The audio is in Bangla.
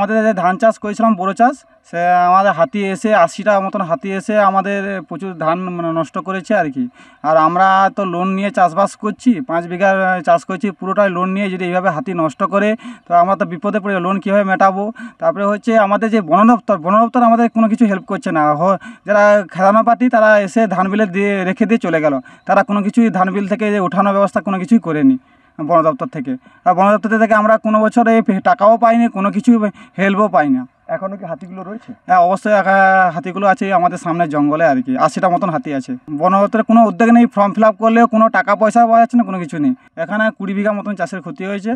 আমাদের যে ধান চাষ করেছিলাম বোরো চাষ, সে আমাদের হাতি এসে 80টা মতন হাতি এসে আমাদের প্রচুর ধান নষ্ট করেছে আর কি। আর আমরা তো লোন নিয়ে চাষবাস করছি, 5 বিঘা চাষ করছি, পুরোটাই লোন নিয়ে যদি এইভাবে হাতি নষ্ট করে তো আমরা তো বিপদে পড়ে লোন কীভাবে মেটাবো। তারপরে হচ্ছে আমাদের যে বন দপ্তর আমাদের কোনো কিছু হেল্প করছে না। যারা খেলানো পার্টি তারা এসে ধান বিলে দিয়ে রেখে দিয়ে চলে গেল, তারা কোনো কিছুই ধান বিল থেকে যে ওঠানোর ব্যবস্থা কোনো কিছুই করেনি বন দপ্তর থেকে। আর বন দপ্তর থেকে আমরা কোনো বছরে টাকাও পাইনি, কোনো কিছু হেল্পও পাই না। এখনও কি হাতিগুলো রয়েছে? হ্যাঁ, অবশ্যই হাতিগুলো আছে আমাদের সামনের জঙ্গলে আর কি, 80টা মতন হাতি আছে। বন দপ্তরের কোনো উদ্যোগ নেই, ফর্ম ফিল আপ করলেও কোনো টাকা পয়সা পাওয়া যাচ্ছে না, কোনো কিছু নেই। এখানে 20 বিঘা মতন চাষের ক্ষতি হয়েছে।